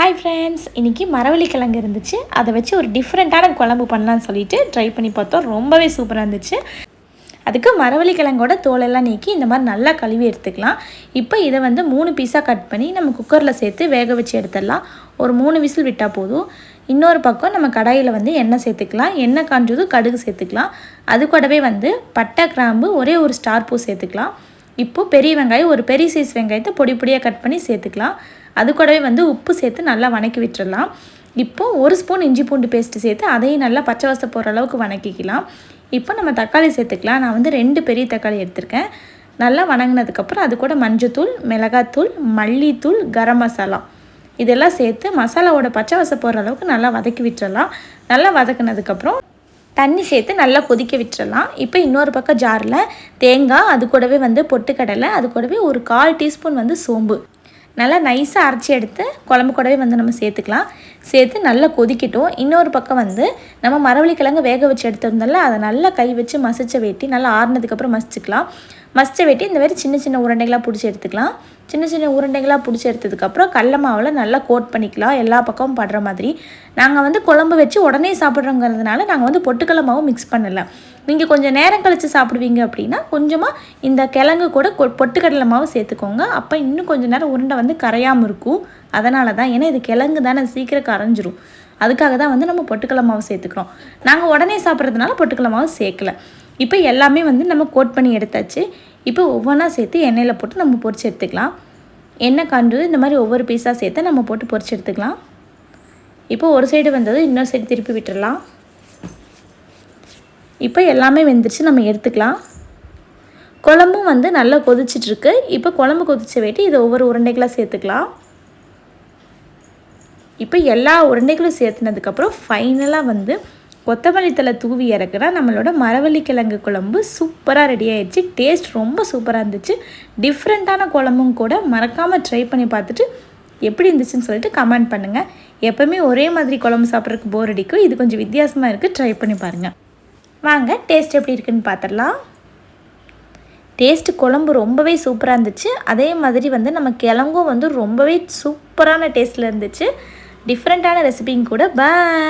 Hi friends, இன்றைக்கி மரவள்ளிக்கிழங்கு இருந்துச்சு. அதை வச்சு ஒரு டிஃப்ரெண்ட்டான குழம்பு பண்ணலான்னு சொல்லிட்டு ட்ரை பண்ணி பார்த்தோம். ரொம்பவே சூப்பராக இருந்துச்சு. அதுக்கு மரவள்ளிக்கிழங்கோட தோலெல்லாம் நீக்கி இந்த மாதிரி நல்லா கழுவி எடுத்துக்கலாம். இப்போ இதை 3 பீஸாக கட் பண்ணி நம்ம குக்கரில் சேர்த்து வேக வச்சு எடுத்துடலாம். ஒரு 3 விசில் விட்டால் போதும். இன்னொரு பக்கம் நம்ம கடாயில் எண்ணெய் சேர்த்துக்கலாம். எண்ணெய் காஞ்சதும் கடுகு சேர்த்துக்கலாம். அது கூடவே பட்டை, கிராம்பு, ஒரே ஒரு ஸ்டார் பூ சேர்த்துக்கலாம். இப்போது பெரிய வெங்காயம், ஒரு பெரிய சைஸ் வெங்காயத்தை பொடி பொடியாக கட் பண்ணி சேர்த்துக்கலாம். அது கூடவே உப்பு சேர்த்து நல்லா வணக்கி விட்டுறலாம். இப்போது 1 ஸ்பூன் இஞ்சி பூண்டு பேஸ்ட்டு சேர்த்து அதையும் நல்லா பச்சை வாசம் போகிற அளவுக்கு வணக்கிக்கலாம். இப்போ நம்ம தக்காளி சேர்த்துக்கலாம். நான் 2 பெரிய தக்காளி எடுத்திருக்கேன். நல்லா வணங்கினதுக்கப்புறம் அது கூட மஞ்சத்தூள், மிளகாத்தூள், மல்லித்தூள், கரம் மசாலா இதெல்லாம் சேர்த்து மசாலாவோட பச்சை வாசம் போகிற அளவுக்கு நல்லா வதக்கி விட்டுறலாம். நல்லா வதக்கினதுக்கப்புறம் தண்ணி சேர்த்து நல்லா கொதிக்க விட்டுறலாம். இப்போ இன்னொரு பக்கம் ஜாரில் தேங்காய், அது கூடவே பொட்டுக்கடலை, அது கூடவே ஒரு 1/4 டீஸ்பூன் சோம்பு நல்லா நைஸாக அரைச்சி எடுத்து குழம்பு கூடவே நம்ம சேர்த்துக்கலாம். சேர்த்து நல்லா கொதிக்கட்டும். இன்னொரு பக்கம் நம்ம மரவள்ளிக்கிழங்கு வேக வச்சு எடுத்திருந்தோம்ல, அதை நல்லா கை வச்சு மசிச்ச வெட்டி நல்லா ஆறுனதுக்கப்புறம் மசிச்சுக்கலாம். மசிச்ச வெட்டி இந்த மாதிரி சின்ன சின்ன உருண்டைகளாக பிடிச்சி எடுத்துக்கலாம். சின்ன சின்ன உருண்டைகளாக பிடிச்சி எடுத்ததுக்கப்புறம் கடல மாவில் நல்லா கோட் பண்ணிக்கலாம், எல்லா பக்கமும் படுற மாதிரி. நாங்கள் குழம்பு வச்சு உடனே சாப்பிட்றோங்கிறதுனால நாங்கள் பொட்டுக்கடலை மாவும் மிக்ஸ் பண்ணலை. நீங்கள் கொஞ்சம் நேரம் கழித்து சாப்பிடுவீங்க அப்படின்னா கொஞ்சமாக இந்த கிழங்கு கூட பொட்டுக்கடலை மாவு சேர்த்துக்கோங்க. அப்போ இன்னும் கொஞ்சம் நேரம் உருண்டை கரையாமல் இருக்கும். அதனால தான், ஏன்னா இது கிழங்கு தானே, சீக்கிரம் கரைஞ்சிரும். அதுக்காக தான் நம்ம பொட்டுக்கடலை மாவு சேர்த்துக்கிறோம். நாங்கள் உடனே சாப்பிட்றதுனால பொட்டுக்கடலை மாவு சேர்க்கலை. இப்போ எல்லாமே நம்ம கோட் பண்ணி எடுத்தாச்சு. இப்போ ஒவ்வொன்றா சேர்த்து எண்ணெயில் போட்டு நம்ம பொரிச்சு எடுத்துக்கலாம். எண்ணெய் காஞ்சது இந்த மாதிரி ஒவ்வொரு பீஸாக சேர்த்து நம்ம போட்டு பொரிச்சு எடுத்துக்கலாம். இப்போ ஒரு சைடு இன்னொரு சைடு திருப்பி விட்டுடலாம். இப்போ எல்லாமே வெந்துருச்சு, நம்ம எடுத்துக்கலாம். குழம்பும் நல்லா கொதிச்சிட்ருக்கு. இப்போ குழம்பு கொதிச்ச வேட்டி இதை ஒவ்வொரு உருண்டைகளாக சேர்த்துக்கலாம். இப்போ எல்லா உருண்டைகளும் சேர்த்துனதுக்கப்புறம் ஃபைனலாக கொத்தமல்லி தழை தூவி இறக்குனா நம்மளோட மரவள்ளிக்கிழங்கு குழம்பு சூப்பராக ரெடி ஆயிடுச்சு. டேஸ்ட் ரொம்ப சூப்பராக இருந்துச்சு. டிஃப்ரெண்ட்டான குழம்பும் கூட. மறக்காமல் ட்ரை பண்ணி பார்த்துட்டு எப்படி இருந்துச்சுன்னு சொல்லிட்டு கமெண்ட் பண்ணுங்கள். எப்போவுமே ஒரே மாதிரி குழம்பு சாப்பிட்றதுக்கு போர் அடிக்கும். இது கொஞ்சம் வித்தியாசமாக இருக்குது, ட்ரை பண்ணி பாருங்கள். வாங்க டேஸ்ட் எப்படி இருக்குன்னு பார்த்துடலாம். டேஸ்ட்டு குழம்பு ரொம்பவே சூப்பராக இருந்துச்சு. அதே மாதிரி நம்ம கிழங்கும் ரொம்பவே சூப்பரான டேஸ்ட்டில் இருந்துச்சு. டிஃப்ரெண்ட்டான ரெசிபியும் கூட. பாய்.